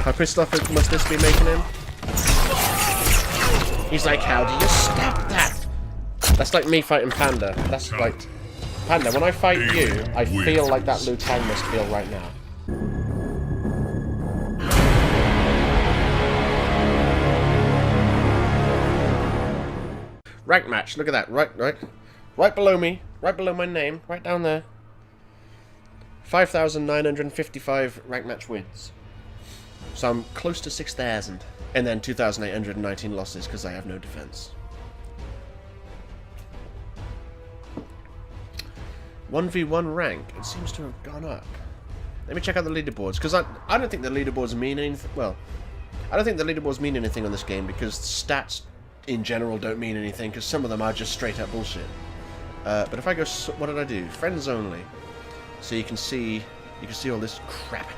How pissed off must this be making him? He's like, how do you stop that? That's like me fighting Panda. That's like... Panda, when I fight you, I feel like that Liu Kang must feel right now. Rank match, look at that, right below me, right below my name, right down there. 5,955 rank match wins. So I'm close to 6,000. And then 2,819 losses because I have no defense. 1v1 rank, it seems to have gone up. Let me check out the leaderboards, because I don't think the leaderboards mean anything. Well, I don't think the leaderboards mean anything on this game, because stats in general don't mean anything, because some of them are just straight up bullshit. But if I go, what did I do? Friends only. So you can see all this crap.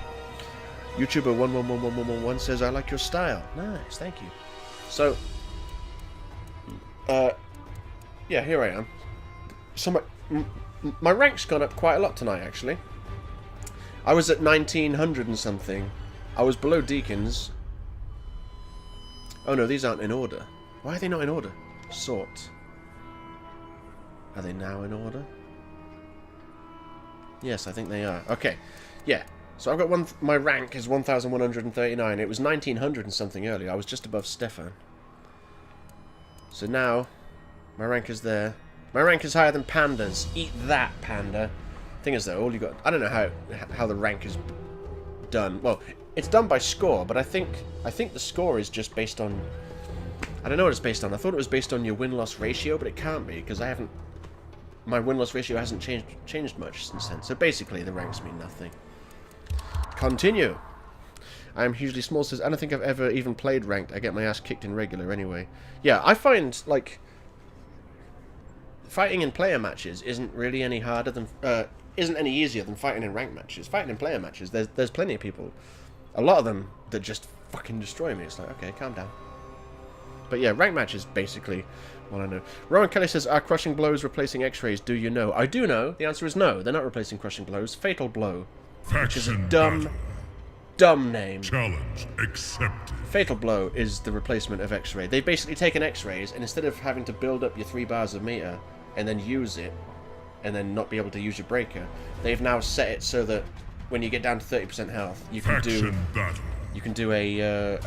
YouTuber 111111 says, I like your style. Nice, thank you. So, yeah, here I am. So my rank's gone up quite a lot tonight, actually. I was at 1900 and something. I was below Deacons. Oh no, these aren't in order. Why are they not in order? Sort. Are they now in order? Yes, I think they are. Okay, yeah. So I've got my rank is 1,139. It was 1900 and something earlier. I was just above Stefan. So now, my rank is there. My rank is higher than Panda's. Eat that, Panda. Thing is though, all you got... I don't know how the rank is done. Well, it's done by score, but I think the score is just based on... I don't know what it's based on. I thought it was based on your win-loss ratio, but it can't be, because I haven't... My win-loss ratio hasn't changed much since then. So basically, the ranks mean nothing. Continue. I am hugely small, says, I don't think I've ever even played ranked. I get my ass kicked in regular anyway. Yeah, I find, like... Fighting in player matches isn't really any harder than... isn't any easier than fighting in ranked matches. Fighting in player matches, there's plenty of people. A lot of them that just fucking destroy me. It's like, okay, calm down. But yeah, ranked matches, basically, what I know. Rowan Kelly says, are crushing blows replacing x-rays? Do you know? I do know. The answer is no. They're not replacing crushing blows. Fatal blow. Which is a dumb name. Challenge accepted. Fatal blow is the replacement of x-ray. They've basically taken x-rays, and instead of having to build up your 3 bars of meter, and then use it, and then not be able to use your breaker, they've now set it so that when you get down to 30% health, you can do a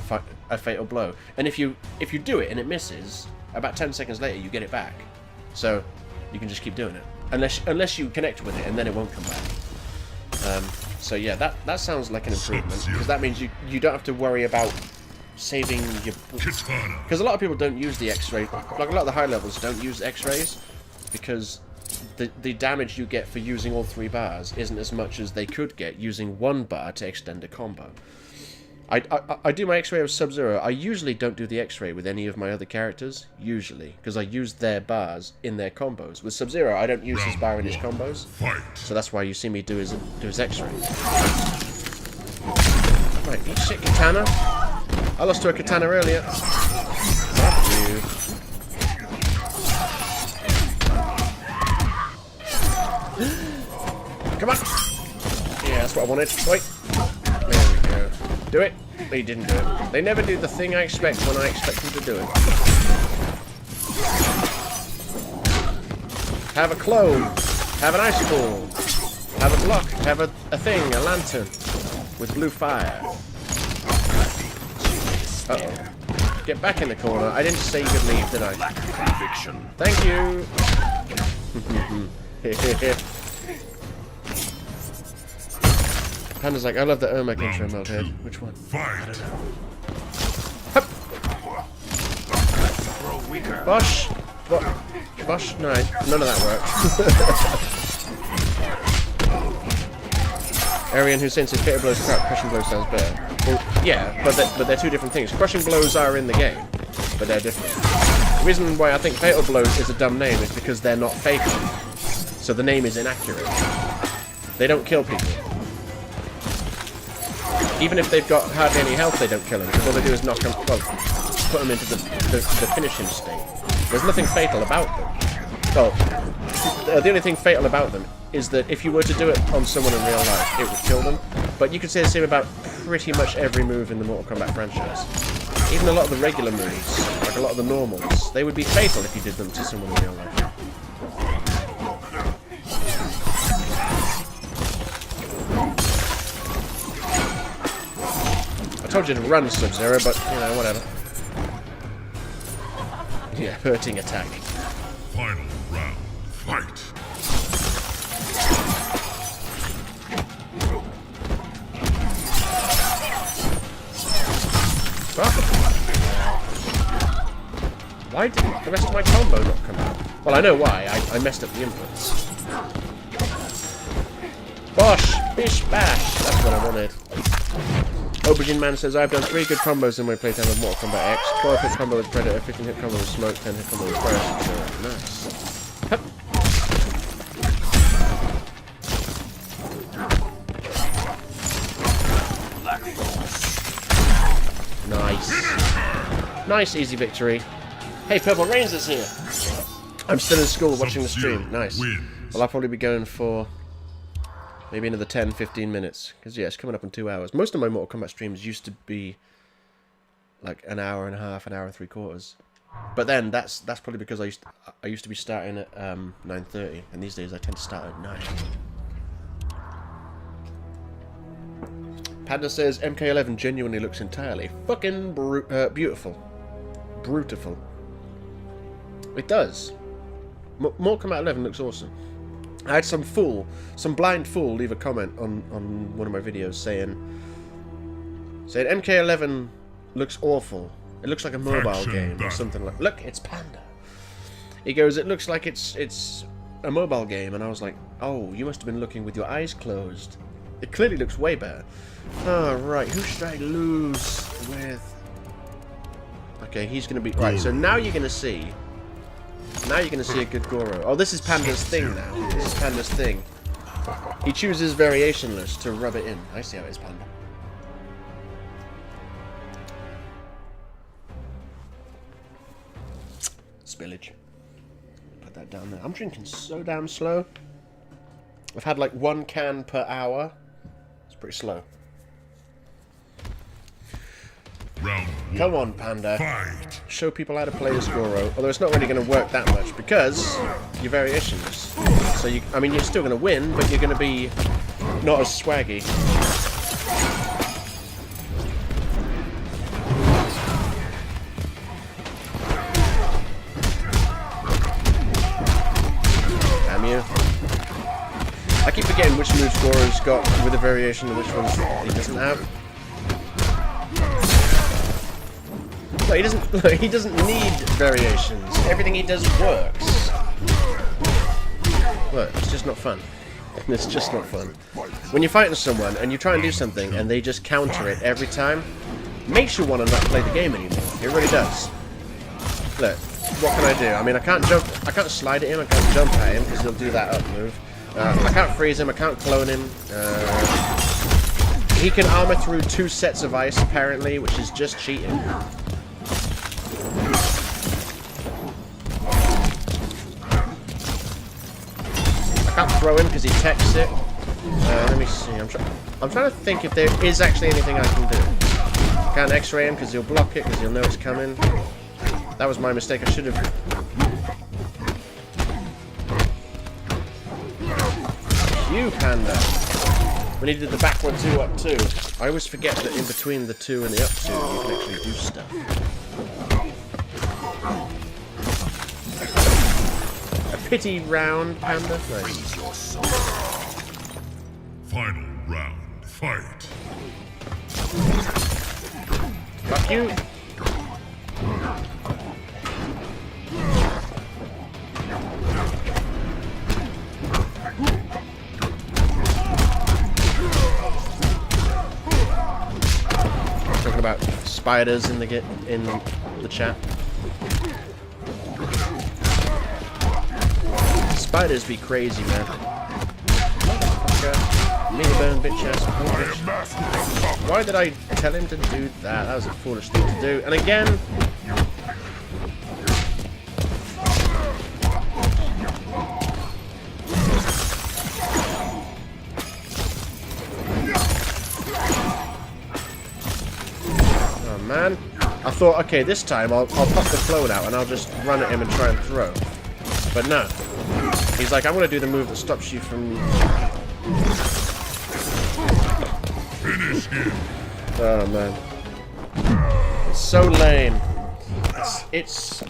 fatal blow. And if you do it and it misses, about 10 seconds later you get it back. So you can just keep doing it unless you connect with it, and then it won't come back. So yeah, that sounds like an improvement, because that means you don't have to worry about saving your... Because a lot of people don't use the x-ray. Like a lot of the high levels don't use x-rays, because the damage you get for using all 3 bars isn't as much as they could get using 1 bar to extend a combo. I do my x-ray with Sub-Zero. I usually don't do the x-ray with any of my other characters, usually, because I use their bars in their combos. With Sub-Zero, I don't use his bar in his combos, so that's why you see me do his x-ray. Right, eat shit, Katana. I lost to a Katana earlier. Fuck you. Come on! Yeah, that's what I wanted. Wait. There we go. Do it. They didn't do it. They never do the thing I expect when I expect them to do it. Have a clone. Have an icicle. Have a block. Have a thing. A lantern. With blue fire. Uh-oh. Get back in the corner. I didn't say you could leave, did I? Thank you. Panda's like, I love the Ermac intro mode head. Which one? I don't know. Hup. Bosh! Bosh? No, none of that worked. Arian Hussein says fatal blows crap, crushing blows sounds better. Well, yeah, but they're 2 different things. Crushing blows are in the game, but they're different. The reason why I think fatal blows is a dumb name is because they're not fatal. So the name is inaccurate. They don't kill people. Even if they've got hardly any health, they don't kill them, because all they do is knock them, well, put them into the finishing state. There's nothing fatal about them. Well, the only thing fatal about them is that if you were to do it on someone in real life, it would kill them. But you could say the same about pretty much every move in the Mortal Kombat franchise. Even a lot of the regular moves, like a lot of the normals, they would be fatal if you did them to someone in real life. I told you to run, Sub-Zero, but, you know, whatever. Yeah, hurting attack. Final round, fight! Why did the rest of my combo not come out? Well, I know why. I messed up the inputs. Bosh! Bish bash! That's what I wanted. Aubergine Man says, I've done 3 good combos in my playtime of Mortal Kombat X. 12 hit combo with Predator, 15 hit combo with Smoke, 10 hit combo with Fire. Nice. Hup. Nice. Nice, easy victory. Hey, Purple Rains is here. I'm still in school watching the stream. Nice. Well, I'll probably be going for maybe another 10-15 minutes. Because, yeah, it's coming up in 2 hours. Most of my Mortal Kombat streams used to be like an hour and a half, an hour and 3/4. But then that's probably because I used to be starting at 9:30, and these days I tend to start at 9. Panda says MK11 genuinely looks entirely fucking beautiful. Brutiful. It does. Mortal Kombat 11 looks awesome. I had some blind fool leave a comment on one of my videos saying MK11 looks awful. It looks like a mobile game or something like. Look, it's Panda. He goes, it looks like it's a mobile game, and I was like, oh, you must have been looking with your eyes closed. It clearly looks way better. Oh, right, who should I lose with? Okay, he's gonna be right. So now you're gonna see. Now you're gonna see a good Goro. Oh, this is Panda's thing now. This is Panda's thing. He chooses variationless to rub it in. I see how it is, Panda. Spillage. Put that down there. I'm drinking so damn slow. I've had like 1 can per hour. It's pretty slow. Round 1. Come on, Panda. Fight. Show people how to play as Goro. Although it's not really going to work that much because you're variationless. So I mean, you're still going to win, but you're going to be not as swaggy. Damn you. I keep forgetting which moves Goro's got with a variation and which ones he doesn't have. No, he doesn't need variations. Everything he does works. Look, it's just not fun. It's just not fun. When you're fighting someone and you try and do something and they just counter it every time, it makes you want to not play the game anymore. It really does. Look, what can I do? I mean, I can't slide at him, I can't jump at him because he'll do that up move. I can't freeze him, I can't clone him. He can armor through 2 sets of ice apparently, which is just cheating. I can't throw him because he techs it. Let me see. I'm trying to think if there is actually anything I can do. I can't X-ray him because he'll block it because he'll know it's coming. That was my mistake. I should have. You Panda. When he did the backward 2 up 2, I always forget that in between the 2 and the up 2 you can actually do stuff. Pity round, Panda. Nice. Final round, fight. Fuck you. Talking about spiders in the chat. Spiders be crazy, man. Motherfucker. Me burn bitch ass bitch. Why did I tell him to do that? That was a foolish thing to do. And again. thought, okay, this time I'll pop the float out and I'll just run at him and try and throw. But no. He's like, I'm going to do the move that stops you from... Finish him. Oh, man. It's so lame. It's...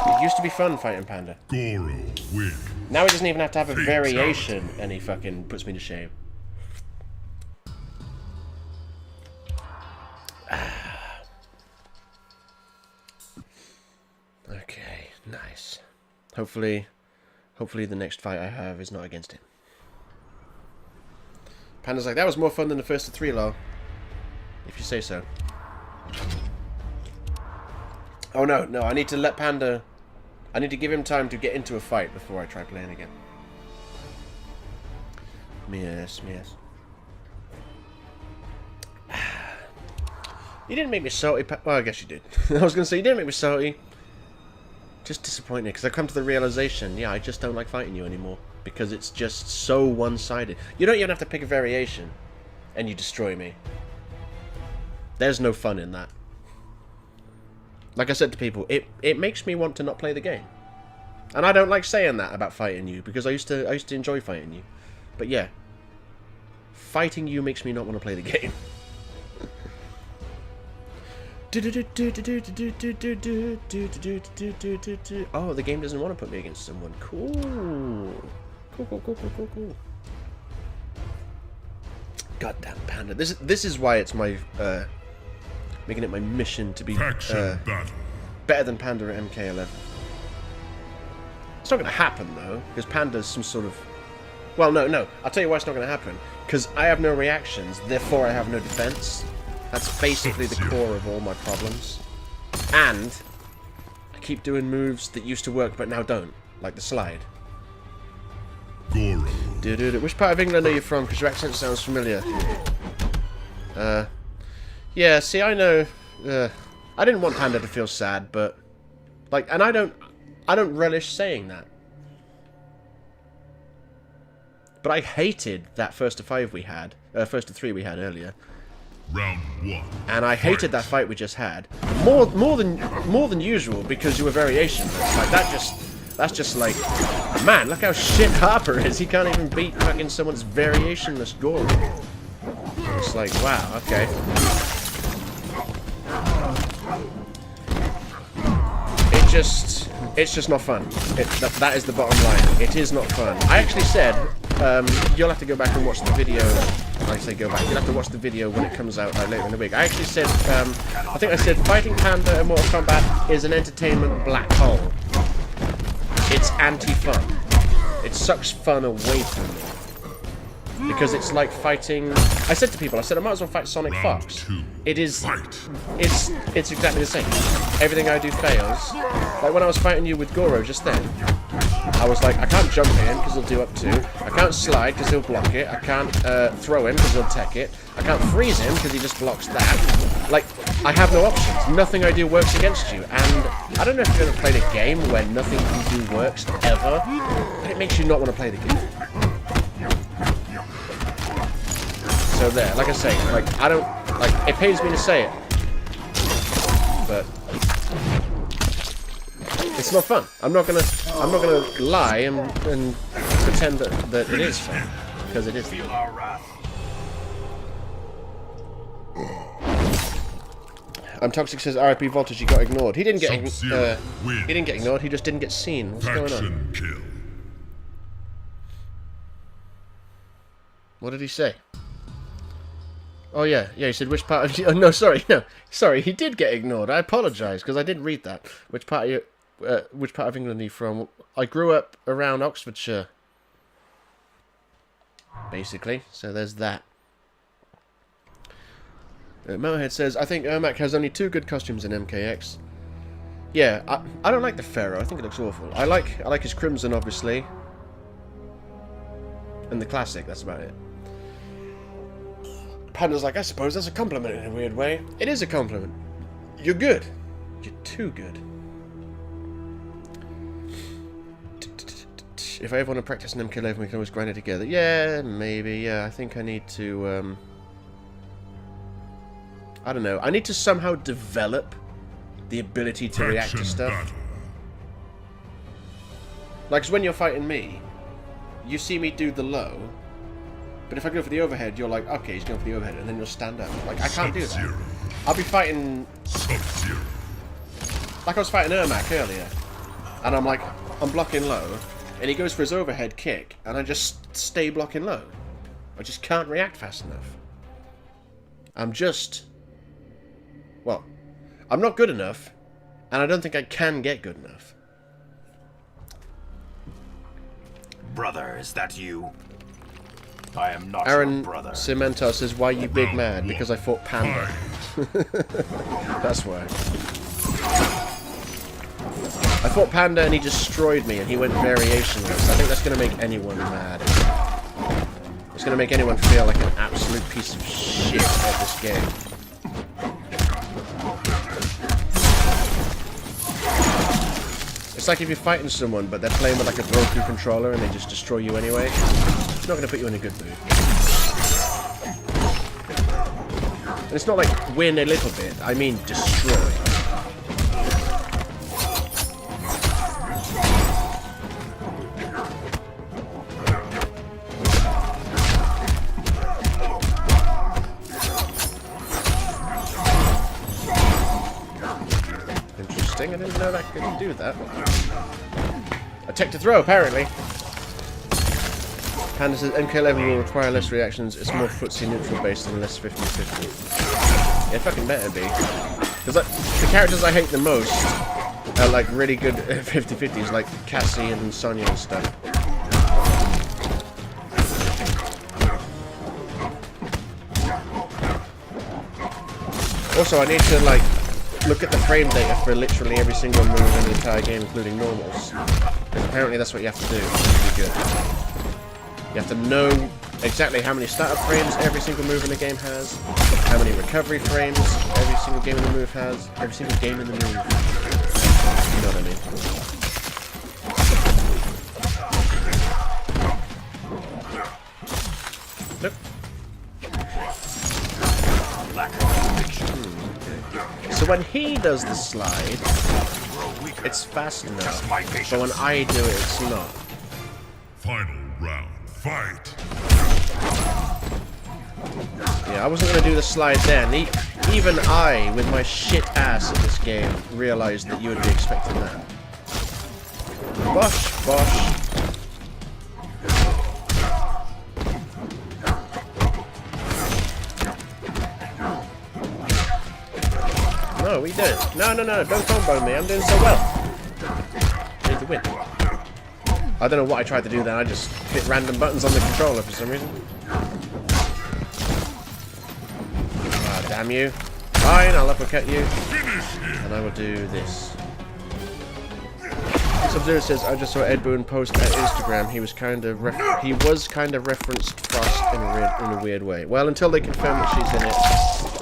It used to be fun fighting Panda. Goro win. Now he doesn't even have to have a variation, and he fucking puts me to shame. Okay, nice. Hopefully the next fight I have is not against him. Panda's like, that was more fun than the first of 3, lol. If you say so. Oh no, I need to let Panda... I need to give him time to get into a fight before I try playing again. Yes. You didn't make me salty, well, I guess you did. I was going to say, you didn't make me salty. Just disappointed, because I've come to the realization, yeah, I just don't like fighting you anymore. Because it's just so one-sided. You don't even have to pick a variation, and you destroy me. There's no fun in that. Like I said to people, it makes me want to not play the game. And I don't like saying that about fighting you, because I used to enjoy fighting you. But yeah, fighting you makes me not want to play the game. Oh, the game doesn't want to put me against someone. Cool. Cool. Goddamn Panda. This is why it's my making it my mission to be better than Panda at MK11. It's not going to happen though, because Panda's some sort of... Well, no. I'll tell you why it's not going to happen. Because I have no reactions, therefore I have no defense. That's basically the core of all my problems. And I keep doing moves that used to work but now don't, like the slide. Goro. Which part of England are you from? Because your accent sounds familiar. Yeah, see, I know. I didn't want Panda to feel sad, but like, and I don't relish saying that. But I hated that first of 3 we had earlier. Round 1. And I hated that fight we just had more than usual because you were variationless. Like that's just like, man, look how shit Harper is. He can't even beat fucking someone's variationless Goro. It's like, wow, okay. It's just not fun. That is the bottom line. It is not fun. I actually said, you'll have to go back and watch the video. I say go back. You'll have to watch the video when it comes out later in the week. I actually said, I think I said, fighting Panda in Mortal Kombat is an entertainment black hole. It's anti-fun. It sucks fun away from me. Because it's like fighting... I said to people, I might as well fight sonicfox. It is... It's exactly the same. Everything I do fails. Like when I was fighting you with Goro just then, I was like, I can't jump in because he'll do up 2. I can't slide because he'll block it. I can't throw him because he'll tech it. I can't freeze him because he just blocks that. Like, I have no options. Nothing I do works against you. And I don't know if you've ever played a game where nothing you do works ever, but it makes you not want to play the game. So there, like I say, like I don't like it pays me to say it, but it's not fun. I'm not gonna lie and pretend that it is fun, because it isn't. Toxic says RIP Voltage, he got ignored. He didn't get ignored. He just didn't get seen. What's going on? Kill. What did he say? Oh yeah, he said which part of you... Oh, no, sorry, he did get ignored. I apologise, because I didn't read that. Which part of England are you from? I grew up around Oxfordshire. Basically, so there's that. Motorhead says, I think Ermac has only 2 good costumes in MKX. Yeah, I don't like the Pharaoh, I think it looks awful. I like his Crimson, obviously. And the Classic, that's about it. Panda's like, I suppose that's a compliment in a weird way. It is a compliment. You're good. You're too good. If I ever want to practice an MK11, we can always grind it together. Yeah, maybe. Yeah, I think I need to... I don't know. I need to somehow develop the ability to react to stuff. Battle. Like, 'cause when you're fighting me, you see me do the low, but if I go for the overhead, you're like, okay, he's going for the overhead, and then you'll stand up. Like, I can't do that. I'll be fighting... Sub-Zero. Like I was fighting Ermac earlier, and I'm like, I'm blocking low, and he goes for his overhead kick, and I just stay blocking low. I just can't react fast enough. I'm just... Well, I'm not good enough, and I don't think I can get good enough. Brother, is that you? I am not Aaron your brother. Cemento says, why you big mad? Because I fought Panda. That's why. I fought Panda and he destroyed me and he went variationless. I think that's going to make anyone mad. It's going to make anyone feel like an absolute piece of shit at this game. It's like if you're fighting someone but they're playing with like a broken controller and they just destroy you anyway. It's not going to put you in a good mood. And it's not like win a little bit, I mean destroy. Interesting, I didn't know that could do that. A tech to throw, apparently. Panda says MK11 will require less reactions, it's more footsie neutral based and less 50-50. Yeah, fucking better be. Because like, the characters I hate the most are like really good 50-50s, like Cassie and Sonya and stuff. Also, I need to like look at the frame data for literally every single move in the entire game, including normals. Because apparently that's what you have to do to be good. You have to know exactly how many startup frames every single move in the game has, how many recovery frames every single game in the move has, every single game in the move. You know what I mean? Nope. So when he does the slide, it's fast enough, but when I do it, it's not. Final round. Fight! Yeah, I wasn't going to do the slide then. Even I, with my shit ass at this game, realised that you would be expecting that. Bosh, bosh. No, we don't. No, don't combo me. I'm doing so well. I need to win. I don't know what I tried to do then, I just hit random buttons on the controller for some reason. Ah, damn you. Fine, I'll uppercut you. And I will do this. Sub-Zero says, I just saw Ed Boon post at Instagram. He was kind of referenced Frost in a weird way. Well, until they confirm that she's in it,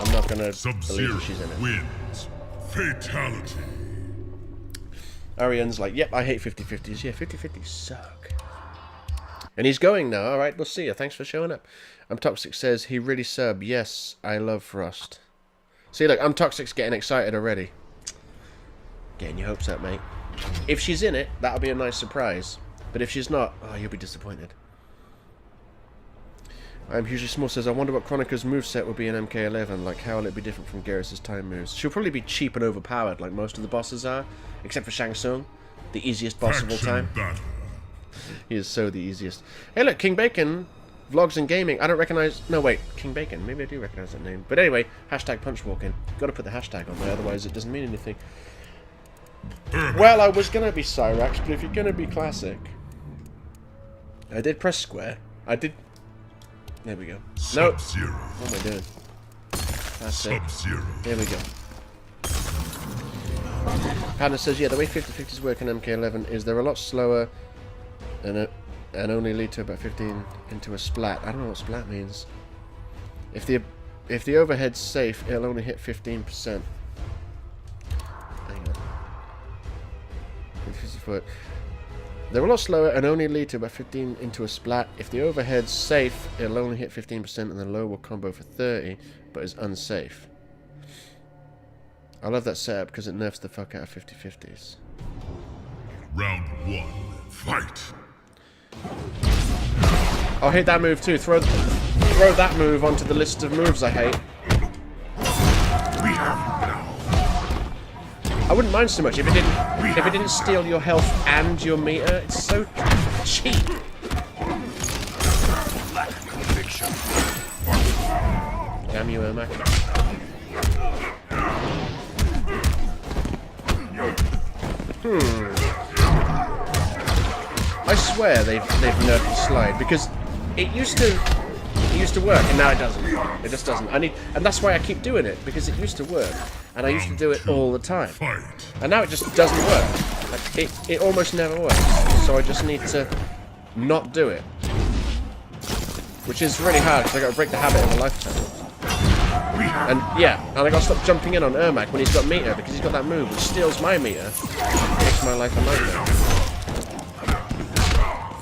I'm not going to believe that she's in it. Wins. Fatality. Arian's like, yep, I hate 50-50s. Yeah, 50-50s suck. And he's going now. Alright, we'll see you. Thanks for showing up. I'm Toxic says, he really sub. Yes, I love Frost. See, look, I'm Toxic's getting excited already. Getting your hopes up, mate. If she's in it, that'll be a nice surprise. But if she's not, oh, you'll be disappointed. I'm Hugely Small says, I wonder what Chronica's moveset will be in MK11. Like, how will it be different from Garrus' time moves? She'll probably be cheap and overpowered, like most of the bosses are. Except for Shang Tsung, the easiest boss of all time. He is so the easiest. Hey look, King Bacon, Vlogs and Gaming. I don't recognize... No, wait, King Bacon. Maybe I do recognize that name. But anyway, hashtag punchwalking. Got to put the hashtag on there, otherwise it doesn't mean anything. Well, I was going to be cyrax, but if you're going to be classic... I did press square. I did... There we go. No. Nope. What am I doing? That's it. There we go. Panda says, yeah, the way 50-50s work in MK11 is they're a lot slower and only lead to about 15 into a splat. I don't know what splat means. If the overhead's safe, it'll only hit 15%. Hang on. They're a lot slower and only lead to about 15 into a splat. If the overhead's safe, it'll only hit 15% and the low will combo for 30, but is unsafe. I love that setup because it nerfs the fuck out of 50-50s. Round 1, fight! I'll hate that move too. Throw that move onto the list of moves I hate. We have now. I wouldn't mind so much if it didn't steal your health and your meter. It's so cheap. Lack conviction. Damn you, Ermac. I swear they've nerfed the slide because it used to work and now it doesn't. It just doesn't. And that's why I keep doing it, because it used to work and I used to do it all the time. Fight! And now it just doesn't work. Like, it almost never works. So I just need to not do it, which is really hard because I got to break the habit of a lifetime. And yeah, and I got to stop jumping in on Ermac when he's got meter, because he's got that move which steals my meter. It makes my life a nightmare.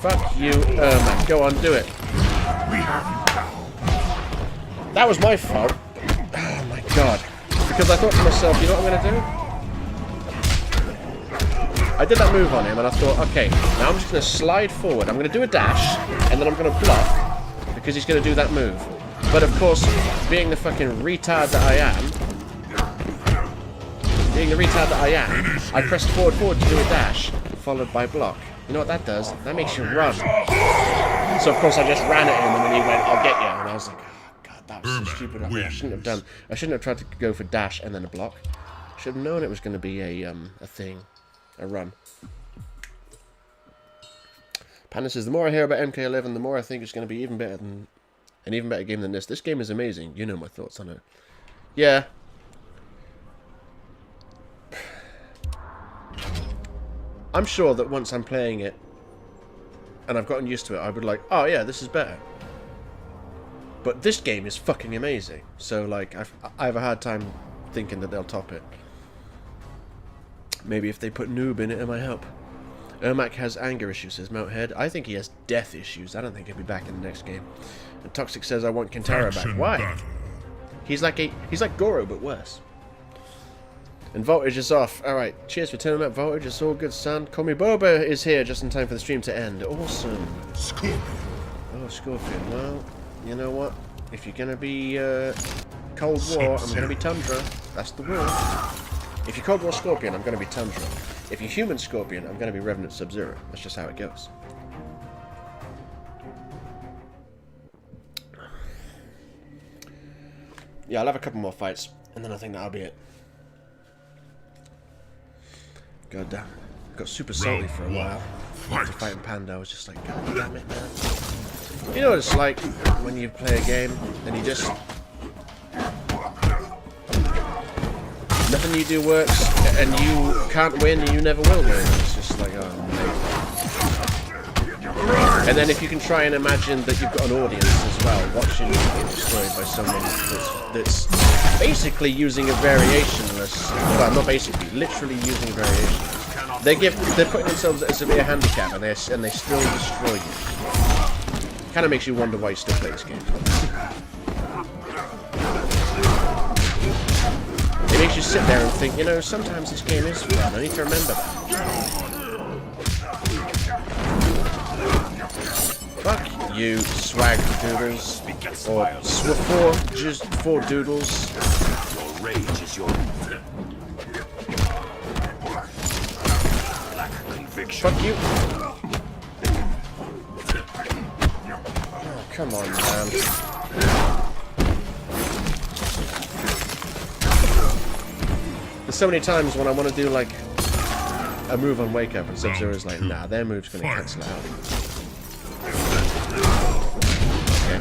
Fuck you, Ermac. Go on, do it. That was my fault. Oh my god. Because I thought to myself, you know what I'm going to do? I did that move on him and I thought, okay, now I'm just going to slide forward. I'm going to do a dash and then I'm going to block because he's going to do that move. But of course, being the fucking retard that I am, I pressed forward to do a dash, followed by block. You know what that does? That makes you run. So of course I just ran at him and then he went, I'll get you. And I was like, oh god, that was so stupid. I shouldn't have done. I shouldn't have tried to go for dash and then a block. Should have known it was going to be a thing, a run. Panda says, the more I hear about MK11, the more I think it's going to be an even better game than this. This game is amazing. You know my thoughts on it. Yeah. I'm sure that once I'm playing it and I've gotten used to it, I would like, oh yeah, this is better. But this game is fucking amazing. So like, I have a hard time thinking that they'll top it. Maybe if they put noob in it, it might help. Ermac has anger issues, says Mounthead. I think he has death issues. I don't think he'll be back in the next game. And Toxic says, I want Kintara back. Why? Battle. He's like Goro, but worse. And Voltage is off. Alright, cheers for turning up, Voltage. It's all good, son. Call Me Boba is here just in time for the stream to end. Awesome. Scorpion. Oh, Scorpion. Well, you know what? If you're going to be Cold War, I'm going to be Tundra. That's the rule. If you're Cold War Scorpion, I'm going to be Tundra. If you're Human Scorpion, I'm going to be Revenant Sub-Zero. That's just how it goes. Yeah, I'll have a couple more fights, and then I think that'll be it. God damn. Got super salty for a while. After fighting Panda, I was just like, God damn it, man. You know what it's like when you play a game, and you just... nothing you do works, and you can't win, and you never will win. It's just like, oh, man. And then if you can try and imagine that you've got an audience as well, watching you get destroyed by someone that's basically using a variationless, well, not basically, literally using a variation. They're putting themselves at a severe handicap, and they still destroy you. Kind of makes you wonder why you still play this game. It makes you sit there and think, you know, sometimes this game is fun. I need to remember that. Fuck you, swag doodles. Or just four doodles. Your rage is your lack of conviction. Fuck you. Oh, come on, man. There's so many times when I want to do like a move on Wake Up and Sub-Zero's like, nah, their move's going to cancel it out. Okay.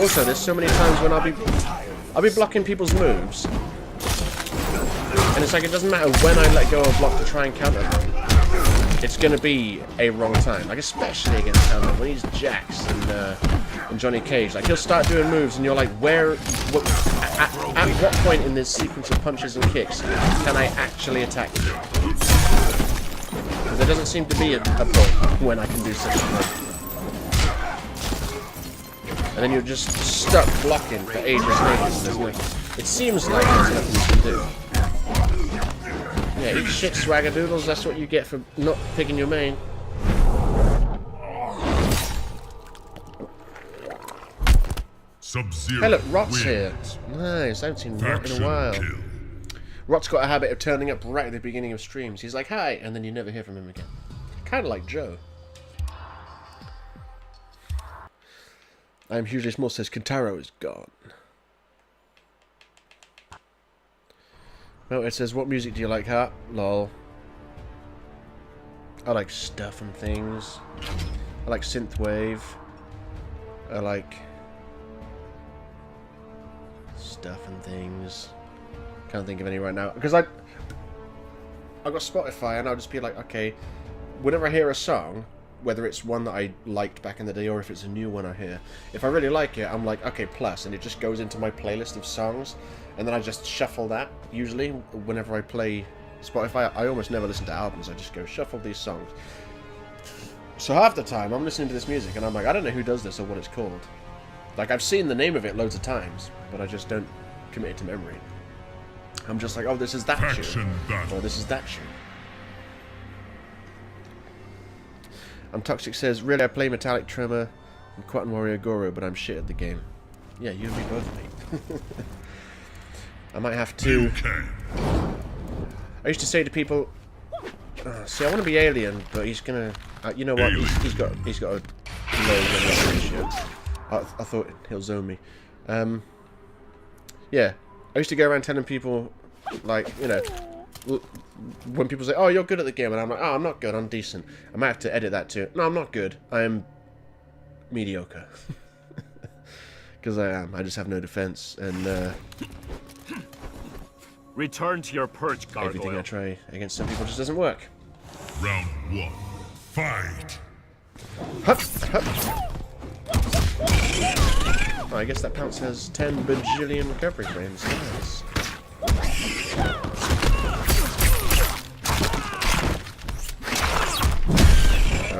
Also, there's so many times when I'll be blocking people's moves, and it's like it doesn't matter when I let go of block to try and counter them. It's going to be a wrong time, like especially against Hammer when he's Jax and Johnny Cage. Like he'll start doing moves, and you're like, at what point in this sequence of punches and kicks can I actually attack you? Because there doesn't seem to be a point when I can do such a thing. and then you're just stuck blocking for ages and ages. It seems like there's nothing you can do. Yeah, eat shit, swaggerdoodles. That's what you get for not picking your main. Hey look, Rot's here. Nice, I haven't seen Rot in a while. Rot's got a habit of turning up right at the beginning of streams. He's like, hi, and then you never hear from him again. Kind of like Joe. I'm hugely small, says Kentaro is gone. Oh, it says, what music do you like, Harp? Lol. I like stuff and things. I like synthwave. I like stuff and things. Can't think of any right now because I got Spotify and I'll just be like, okay, whenever I hear a song, whether it's one that I liked back in the day or if it's a new one I hear, if I really like it, I'm like, okay, plus, and it just goes into my playlist of songs, and then I just shuffle that. Usually, whenever I play Spotify, I almost never listen to albums. I just go shuffle these songs. So half the time, I'm listening to this music and I'm like, I don't know who does this or what it's called. Like, I've seen the name of it loads of times, but I just don't commit it to memory. I'm just like, oh, this is that tune. Or this is that tune. Toxic says, really, I play Metallic Tremor and Kuatan Warrior Goro, but I'm shit at the game. Yeah, you and me both, mate. I might have to... I used to say to people, see, I want to be alien, but he's gonna... you know what, he's got a low level ratio. I thought he'll zone me. Yeah, I used to go around telling people, like, you know, when people say, oh, you're good at the game, and I'm like, oh, I'm not good, I'm decent. I might have to edit that too. No, I'm not good, I'm mediocre. Because I am, I just have no defense, and return to your perch, gargoyle. Everything I try against some people just doesn't work. Round 1, fight! Hup, hup. Oh, I guess that pounce has 10 bajillion recovery frames. Nice.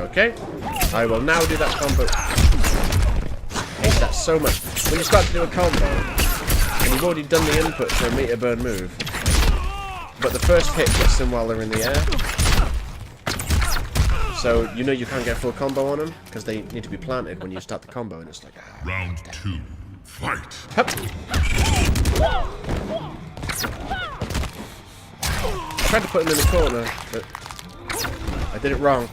Okay, I will now do that combo. I hate that so much. When you start to do a combo, and you've already done the input for a meter burn move, but the first hit gets them while they're in the air. So, you know you can't get full combo on them, because they need to be planted when you start the combo, and it's like... Ah, round 2, fight! Hup. I tried to put him in the corner, but I did it wrong.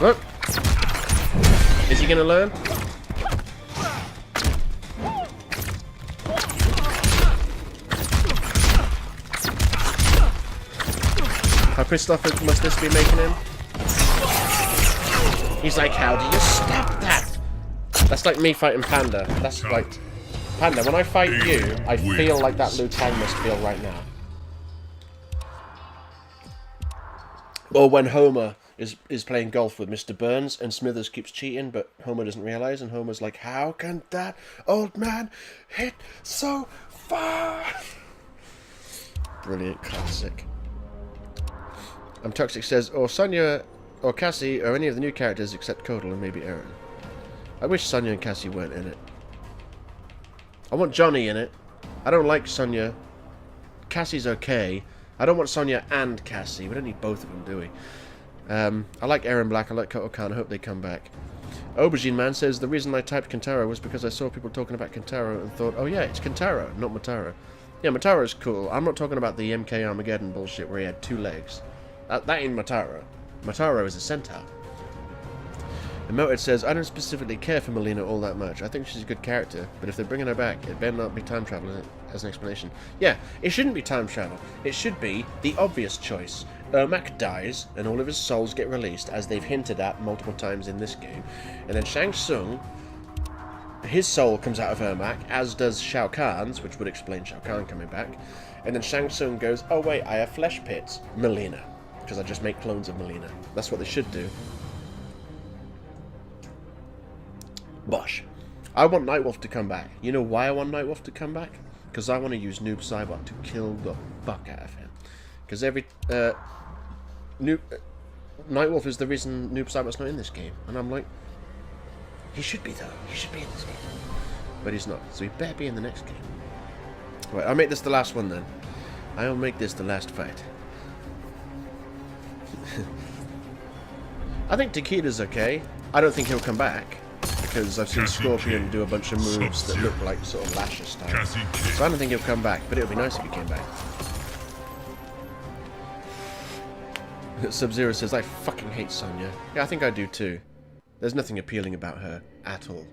Look! Is he gonna learn? How pissed off must this be making him? He's like, how do you stop that? That's like me fighting Panda. That's like... Panda, when I fight you, I feel like that Liu Kang must feel right now. Or when Homer is playing golf with Mr. Burns and Smithers keeps cheating, but Homer doesn't realise, and Homer's like, how can that old man hit so far? Brilliant classic. Toxic says, or Sonya or Cassie or any of the new characters except Kodal and maybe Aaron. I wish Sonya and Cassie weren't in it. I want Johnny in it. I don't like Sonya. Cassie's okay. I don't want Sonya and Cassie. We don't need both of them, do we? I like Aaron Black. I like Koth. I hope they come back. Aubergine Man says, the reason I typed Kentaro was because I saw people talking about Kentaro and thought, oh yeah, it's Kentaro, not Motaro. Yeah, Motaro's cool. I'm not talking about the MK Armageddon bullshit where he had 2 legs. That ain't Motaro. Motaro is a centaur. And Moted says, I don't specifically care for Melina all that much. I think she's a good character, but if they're bringing her back, it better not be time travel as an explanation. Yeah, it shouldn't be time travel. It should be the obvious choice. Ermac dies, and all of his souls get released, as they've hinted at multiple times in this game. And then Shang Tsung, his soul comes out of Ermac, as does Shao Kahn's, which would explain Shao Kahn coming back. And then Shang Tsung goes, oh wait, I have flesh pits. Melina. Because I just make clones of Melina. That's what they should do. Bosh. I want Nightwolf to come back. You know why I want Nightwolf to come back? Because I want to use Noob Saibot to kill the fuck out of him. Because every... Nightwolf is the reason Noob Saibot's not in this game. And I'm like... He should be, though. He should be in this game. But he's not, so he better be in the next game. Right, I'll make this the last one, then. I'll make this the last fight. I think Takeda's okay. I don't think he'll come back, because I've seen Scorpion do a bunch of moves that look like sort of Lasher style. So I don't think he'll come back, but it would be nice if he came back. Sub-Zero says, I fucking hate Sonya. Yeah, I think I do too. There's nothing appealing about her at all.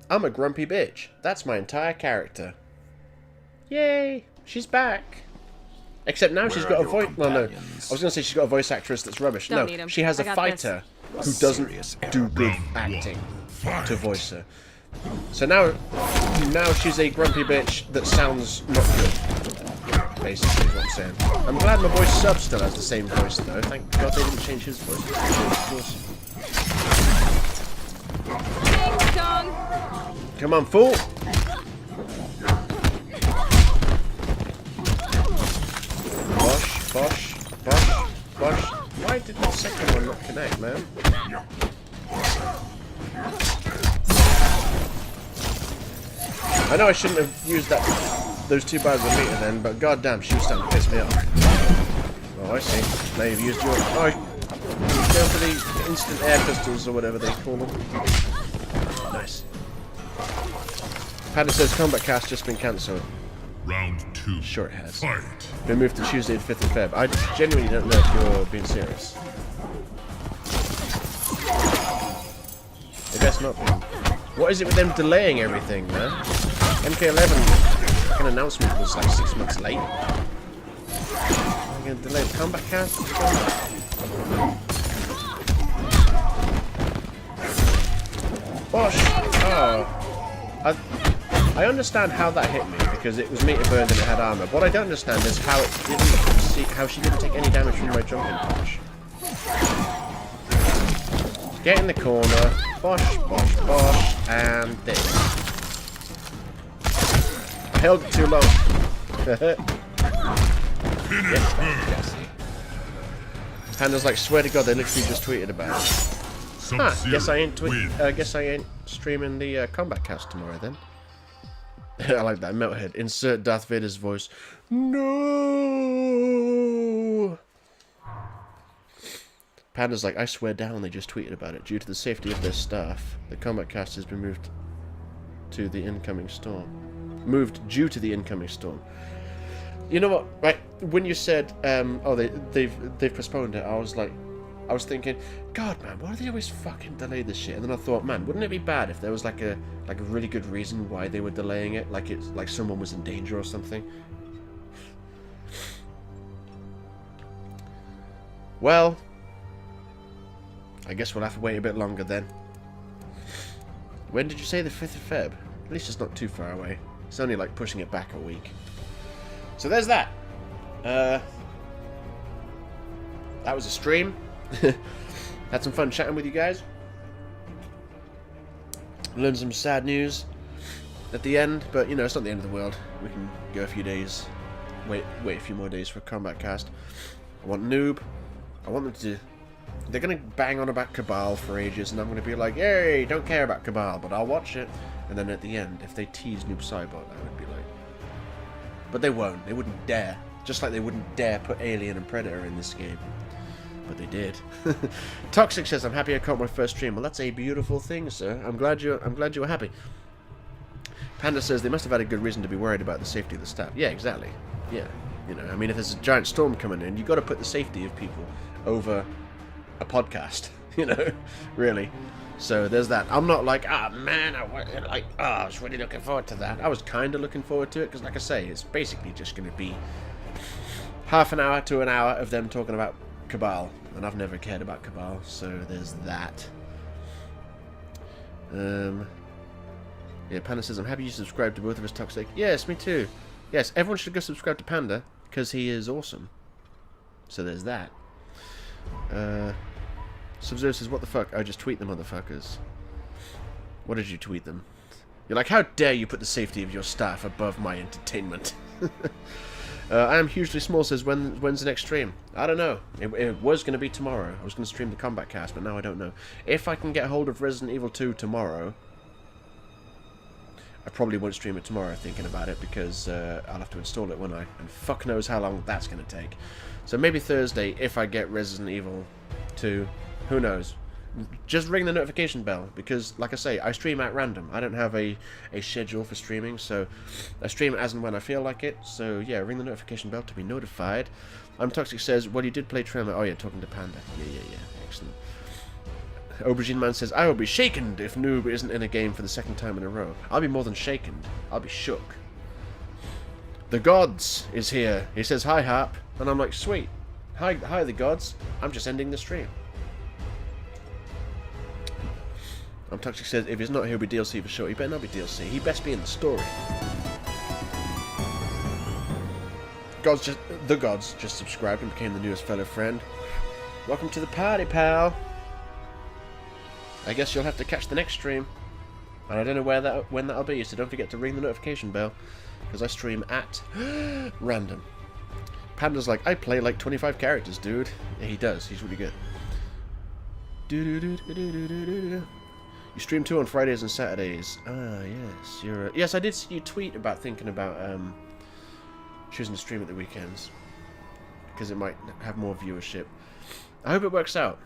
I'm a grumpy bitch. That's my entire character. Yay! She's back. Except now she's got a voice. Well, no. I was going to say she's got a voice actress that's rubbish. No, she has a fighter who doesn't do good acting to voice her. So now she's a grumpy bitch that sounds not good. Basically, is what I'm saying. I'm glad my voice sub still has the same voice, though. Thank God they didn't change his voice. Come on, fool! Bosh, bosh, bosh, bosh. Why did the second one not connect, man? I know I shouldn't have used those 2 bars of meter then, but goddamn, she was starting to piss me off. Oh, I see. Now you've used your... Oh, go for the instant air pistols or whatever they call them. Nice. Panda says Combat Cast just been cancelled. Round 2. Sure it has. Fight. Been moved to Tuesday the 5th of Feb. I genuinely don't know if you're being serious. I guess not. What is it with them delaying everything, man? MK11 fucking announcement was like 6 months late. I'm gonna delay the Combat Cast? Bosh! Oh. I understand how that hit me, because it was meter burned and it had armor. What I don't understand is how how she didn't take any damage from my jumping punch. Get in the corner, bosh, bosh, bosh, and this. I held it too long. Yes. Panda's like, swear to God, they literally just tweeted about it. Huh, guess I ain't streaming the Combat Cast tomorrow then. I like that. Melthead. Insert Darth Vader's voice. No! Panda's like, I swear down they just tweeted about it. Due to the safety of their staff, the Combat Cast has been moved to the incoming storm. Moved due to the incoming storm. You know what? Right, when you said, oh, they've postponed it, I was thinking, God, man, why do they always fucking delay this shit? And then I thought, man, wouldn't it be bad if there was like a really good reason why they were delaying it, like it's like someone was in danger or something? Well, I guess we'll have to wait a bit longer then. When did you say the 5th of Feb? At least it's not too far away. It's only like pushing it back a week. So there's that. That was a stream. Had some fun chatting with you guys. Learned some sad news at the end, but you know, it's not the end of the world. We can go a few days. Wait a few more days for Combat Cast. I want Noob. I want them to... They're going to bang on about Cabal for ages, and I'm going to be like, yay, don't care about Cabal, but I'll watch it. And then at the end, if they tease Noob Saibot, I would be like... But they won't. They wouldn't dare. Just like they wouldn't dare put Alien and Predator in this game. But they did. Toxic says, I'm happy I caught my first stream. Well, that's a beautiful thing, sir. I'm glad you were happy. Panda says they must have had a good reason to be worried about the safety of the staff. Yeah, exactly. Yeah. You know, I mean, if there's a giant storm coming in, you've got to put the safety of people over a podcast, you know, really. So there's that. I'm not like, man, I was really looking forward to that. I was kind of looking forward to it, because like I say, it's basically just going to be half an hour to an hour of them talking about Cabal, and I've never cared about Cabal, so there's that. Yeah, Panda says, I'm happy you subscribed to both of us, Toxic. Yes, me too. Yes, everyone should go subscribe to Panda, because he is awesome. So there's that. Sub-Zero says, what the fuck? I just tweet the motherfuckers. What did you tweet them? You're like, how dare you put the safety of your staff above my entertainment? I am hugely small says, when's the next stream? I don't know. It was going to be tomorrow. I was going to stream the Kombat cast, but now I don't know. If I can get hold of Resident Evil 2 tomorrow, I probably won't stream it tomorrow thinking about it, because I'll have to install it, won't I? And fuck knows how long that's going to take. So maybe Thursday, if I get Resident Evil 2, who knows? Just ring the notification bell, because, like I say, I stream at random. I don't have a schedule for streaming, so I stream it as and when I feel like it. So, yeah, ring the notification bell to be notified. Toxic says, well, you did play Tremor. Oh, yeah, talking to Panda. Yeah. Excellent. Aubergine Man says, I will be shaken if Noob isn't in a game for the second time in a row. I'll be more than shaken. I'll be shook. The Gods is here. He says, hi, Harp. And I'm like, sweet. Hi, the Gods. I'm just ending the stream. Toxic says, if he's not, he'll be DLC for sure. He better not be DLC. He best be in the story. The Gods just subscribed and became the newest fellow friend. Welcome to the party, pal. I guess you'll have to catch the next stream. And I don't know when that'll be, so don't forget to ring the notification bell. Because I stream at random. Panda's like, I play like 25 characters, dude. Yeah, he does. He's really good. You stream 2 on Fridays and Saturdays. Ah, yes. Yes, I did see you tweet about thinking about choosing to stream at the weekends. Because it might have more viewership. I hope it works out.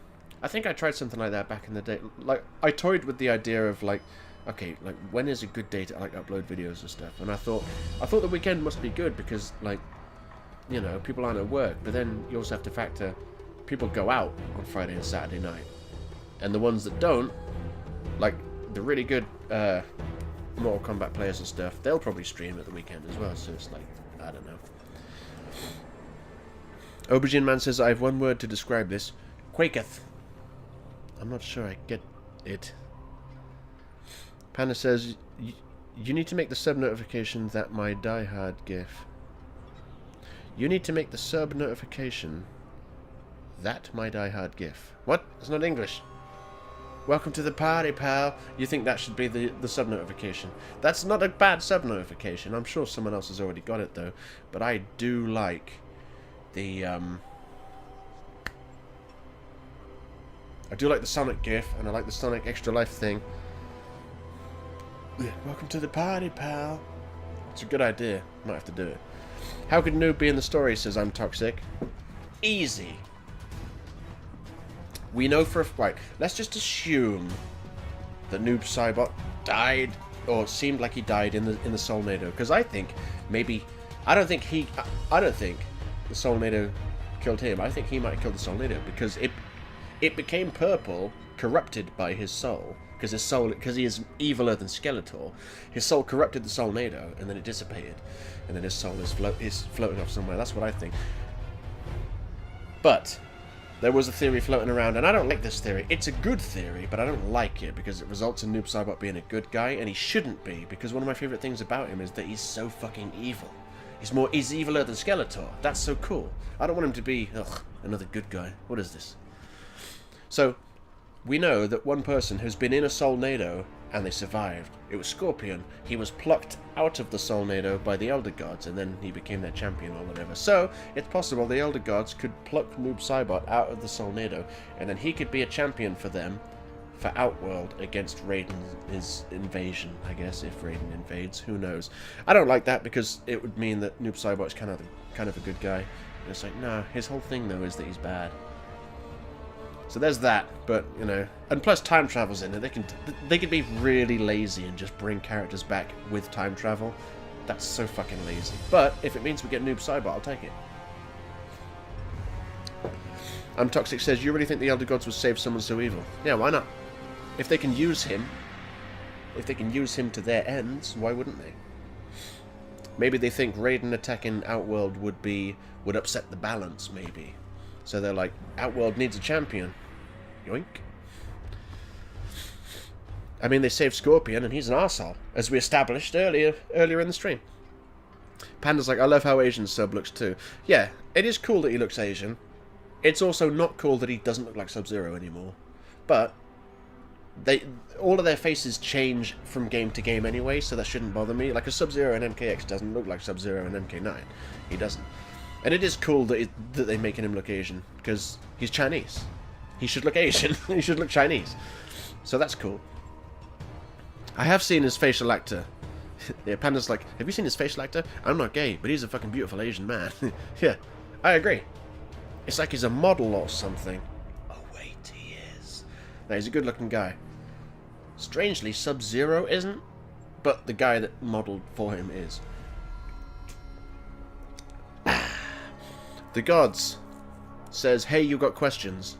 I think I tried something like that back in the day. Like, I toyed with the idea of, like, okay, like, when is a good day to, like, upload videos and stuff? And I thought the weekend must be good because, like, you know, people aren't at work. But then you also have to factor people go out on Friday and Saturday night. And the ones that don't, like, the really good Mortal Kombat players and stuff, they'll probably stream at the weekend as well, so it's like, I don't know. Aubergine Man says, I have one word to describe this. Quaketh. I'm not sure I get it. Panda says, you need to make the sub notification that my diehard gif. You need to make the sub notification that my diehard gif. What? It's not English. Welcome to the party, pal. You think that should be the sub notification? That's not a bad sub notification. I'm sure someone else has already got it though. But I do like the I do like the Sonic GIF, and I like the Sonic Extra Life thing. Yeah, welcome to the party, pal. It's a good idea. Might have to do it. How could Noob be in the story? Says I'm toxic. Easy. We know for a right. Let's just assume that Noob Cybot died, or seemed like he died in the Soulnado. Because I think maybe I don't think the Soulnado killed him. I think he might have killed the Soulnado because it became purple, corrupted by his soul. Because he is eviler than Skeletor, his soul corrupted the Soulnado, and then it dissipated, and then his soul is floating off somewhere. That's what I think. But there was a theory floating around, and I don't like this theory. It's a good theory, but I don't like it because it results in Noob Saibot being a good guy, and he shouldn't be, because one of my favorite things about him is that he's so fucking evil. He's eviler than Skeletor. That's so cool. I don't want him to be, another good guy. What is this? So, we know that one person who's been in a Soulnado and they survived. It was Scorpion. He was plucked out of the Soulnado by the Elder Gods, and then he became their champion or whatever. So, it's possible the Elder Gods could pluck Noob Saibot out of the Soulnado, and then he could be a champion for them for Outworld against Raiden's invasion, I guess, if Raiden invades. Who knows? I don't like that because it would mean that Noob Saibot is kind of a good guy. And it's like, no, his whole thing, though, is that he's bad. So there's that, but, you know, and plus time travel's in it. They could be really lazy and just bring characters back with time travel. That's so fucking lazy. But if it means we get Noob Saibot, I'll take it. Toxic says, you really think the Elder Gods would save someone so evil? Yeah, why not? If they can use him to their ends, why wouldn't they? Maybe they think Raiden attacking Outworld would upset the balance, maybe. So they're like, Outworld needs a champion. Yoink. I mean, they saved Scorpion, and he's an arsehole, as we established earlier in the stream. Panda's like, I love how Asian Sub looks too. Yeah, it is cool that he looks Asian. It's also not cool that he doesn't look like Sub-Zero anymore. But all of their faces change from game to game anyway, so that shouldn't bother me. Like a Sub-Zero and MKX doesn't look like Sub-Zero and MK9. He doesn't. And it is cool that they're making him look Asian, because he's Chinese. He should look Asian. He should look Chinese. So that's cool. I have seen his facial actor. Yeah, Panda's like, have you seen his facial actor? I'm not gay, but he's a fucking beautiful Asian man. Yeah, I agree. It's like he's a model or something. Oh wait, he is. No, he's a good looking guy. Strangely, Sub-Zero isn't, but the guy that modelled for him is. The Gods says, hey, you got questions.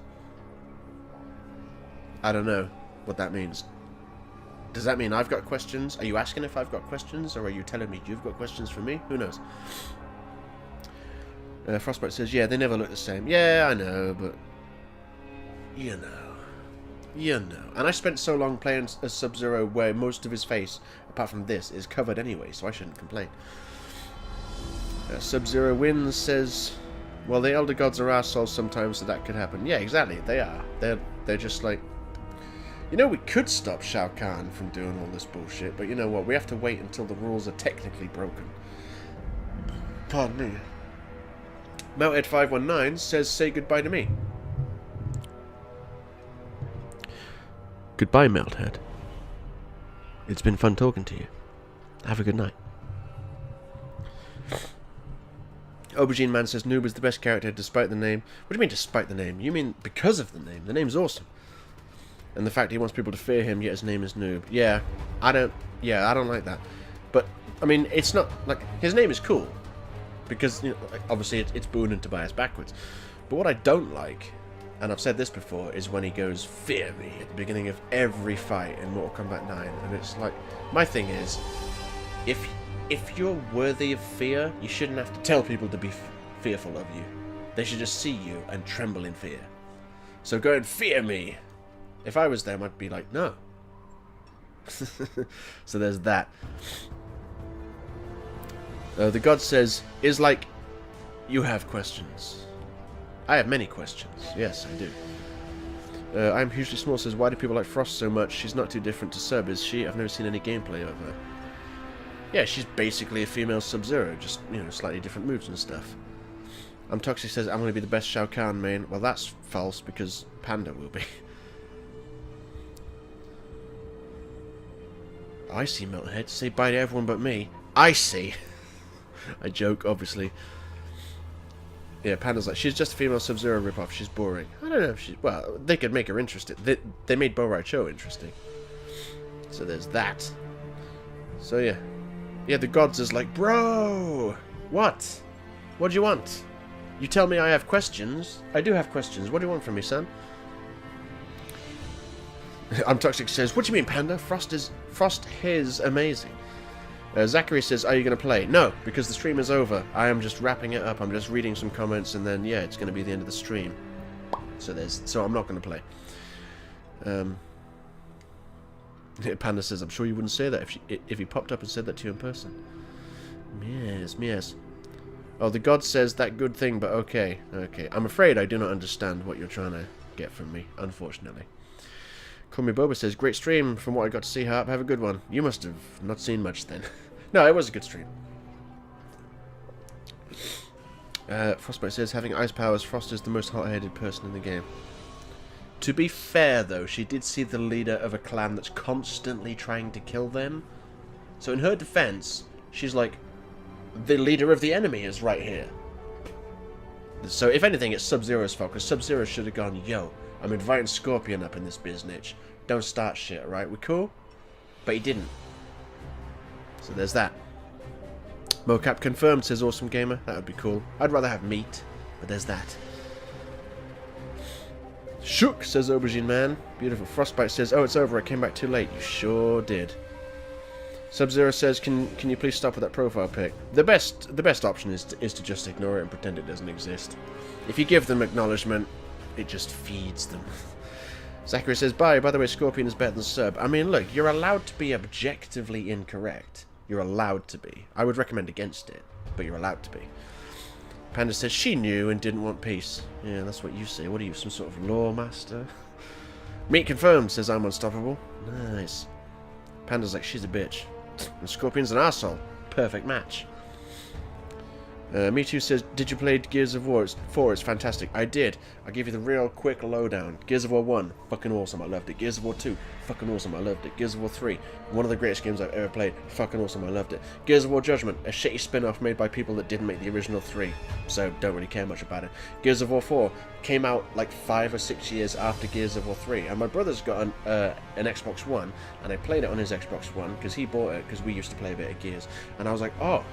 I don't know what that means. Does that mean I've got questions? Are you asking if I've got questions, or are you telling me you've got questions for me? Who knows? Frostbite says, yeah, they never look the same. Yeah, I know, but... You know. You know. And I spent so long playing as Sub-Zero where most of his face, apart from this, is covered anyway, so I shouldn't complain. Sub-Zero Wins says, well, the Elder Gods are assholes sometimes, so that could happen. Yeah, exactly, they are. They're just like... You know, we could stop Shao Kahn from doing all this bullshit, but you know what? We have to wait until the rules are technically broken. Pardon me. Melthead519 says, say goodbye to me. Goodbye, Melthead. It's been fun talking to you. Have a good night. Aubergine Man says, Noob is the best character despite the name. What do you mean despite the name? You mean because of the name. The name's awesome. And the fact he wants people to fear him, yet his name is Noob. Yeah, I don't like that. But, I mean, it's not, like, his name is cool. Because, you know, obviously it's Boon and Tobias backwards. But what I don't like, and I've said this before, is when he goes, fear me, at the beginning of every fight in Mortal Kombat 9. And it's like, my thing is, if you're worthy of fear, you shouldn't have to tell people to be fearful of you. They should just see you and tremble in fear. So go and fear me. If I was them, I'd be like, no. So there's that. The God says, is like, you have questions. I have many questions. Yes, I do. I'm hugely small says, why do people like Frost so much? She's not too different to Sub, is she? I've never seen any gameplay of her. Yeah, she's basically a female Sub-Zero, just, you know, slightly different moves and stuff. Toxic says, I'm going to be the best Shao Kahn main. Well, that's false, because Panda will be. I see, Melthead. Say bye to everyone but me. I see. I joke, obviously. Yeah, Panda's like, she's just a female Sub-Zero ripoff. She's boring. I don't know if she... Well, they could make her interesting. They made Bo' Rai Cho interesting. So there's that. So, yeah. Yeah, the Gods is like, bro! What? What do you want? You tell me I have questions. I do have questions. What do you want from me, son? Toxic says, what do you mean, Panda? Frost is amazing. Zachary says, are you going to play? No, because the stream is over. I am just wrapping it up. I'm just reading some comments, and then, yeah, it's going to be the end of the stream. So I'm not going to play. Panda says, I'm sure you wouldn't say that if he popped up and said that to you in person. Yes. Oh, the God says that good thing, but okay. Okay. I'm afraid I do not understand what you're trying to get from me, unfortunately. Call Me Boba says, great stream from what I got to see, Harp. Have a good one. You must have not seen much then. No, it was a good stream. Frostbite says, having ice powers, Frost is the most hot-headed person in the game. To be fair, though, she did see the leader of a clan that's constantly trying to kill them. So in her defense, she's like, the leader of the enemy is right here. So if anything, it's Sub-Zero's fault, because Sub-Zero should have gone, yo, I'm inviting Scorpion up in this biznitch. Don't start shit, right? We cool? But he didn't. So there's that. Mocap confirmed, says Awesome Gamer. That would be cool. I'd rather have meat, but there's that. Shook, says Aubergine Man. Beautiful. Frostbite says, oh, it's over. I came back too late. You sure did. Sub-Zero says, can you please stop with that profile pic? The best option is to just ignore it and pretend it doesn't exist. If you give them acknowledgement, it just feeds them. Zachary says, bye. By the way, Scorpion is better than Sub. I mean, look, you're allowed to be objectively incorrect. You're allowed to be. I would recommend against it, but you're allowed to be. Panda says, she knew and didn't want peace. Yeah, that's what you say. What are you, some sort of law master? Meat confirmed, says I'm unstoppable. Nice. Panda's like, she's a bitch. And Scorpion's an arsehole. Perfect match. Me Too says, did you play Gears of War 4? It's fantastic. I did. I'll give you the real quick lowdown. Gears of War 1, fucking awesome. I loved it. Gears of War 2, fucking awesome. I loved it. Gears of War 3, one of the greatest games I've ever played. Fucking awesome. I loved it. Gears of War Judgment, a shitty spin-off made by people that didn't make the original 3. So, don't really care much about it. Gears of War 4 came out like 5 or 6 years after Gears of War 3. And my brother's got an Xbox One, and I played it on his Xbox One, because he bought it, because we used to play a bit of Gears. And I was like, oh,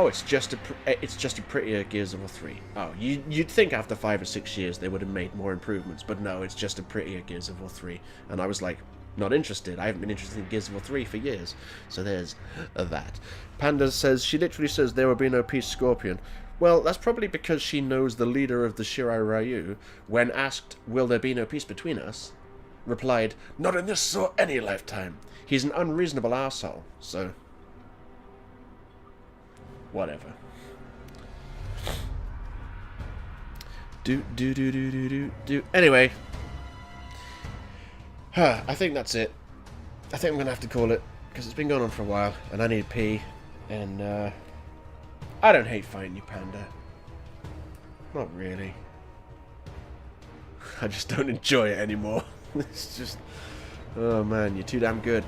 it's just a prettier Gears of War 3. Oh, you'd think after 5 or 6 years they would have made more improvements, but no, it's just a prettier Gears of War 3. And I was like, not interested. I haven't been interested in Gears of War 3 for years. So there's that. Panda says, she literally says there will be no peace, Scorpion. Well, that's probably because she knows the leader of the Shirai Ryu, when asked, will there be no peace between us, replied, not in this or any lifetime. He's an unreasonable arsehole, so whatever. Anyway. I think that's it. I think I'm going to have to call it, because it's been going on for a while, and I need to pee, and, I don't hate fighting you, Panda. Not really. I just don't enjoy it anymore. It's just, oh man, you're too damn good.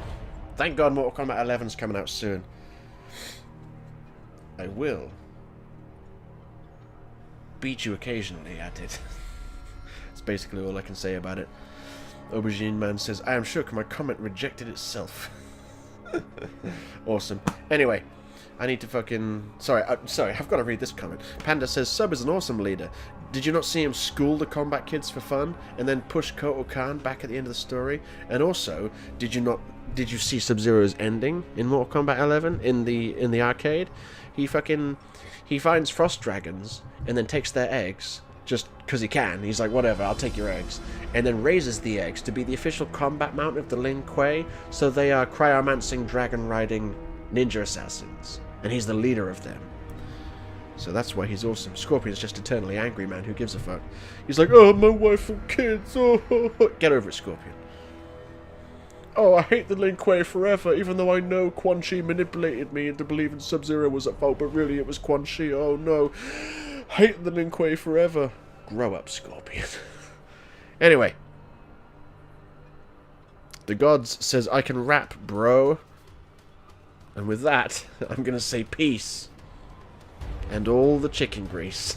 Thank God Mortal Kombat 11's coming out soon. I will beat you occasionally at it. That's basically all I can say about it. Aubergine Man says, I am shook, my comment rejected itself. Awesome. Anyway, I need to fucking... Sorry, I've got to read this comment. Panda says, Sub is an awesome leader. Did you not see him school the combat kids for fun, and then push Koto Khan back at the end of the story? And also, did you see Sub-Zero's ending in Mortal Kombat 11 in the arcade? He finds frost dragons and then takes their eggs just because he can. He's like, whatever, I'll take your eggs. And then raises the eggs to be the official combat mount of the Lin Kuei, so they are cryomancing, dragon-riding ninja assassins. And he's the leader of them. So that's why he's awesome. Scorpion's just eternally angry, man. Who gives a fuck? He's like, oh, my wife and kids. Oh. Get over it, Scorpion. Oh, I hate the Lin Kuei forever, even though I know Quan Chi manipulated me into believing Sub-Zero was at fault, but really it was Quan Chi. Oh, no. Hate the Lin Kuei forever. Grow up, Scorpion. Anyway. The Gods says, I can rap, bro. And with that, I'm going to say peace. And all the chicken grease.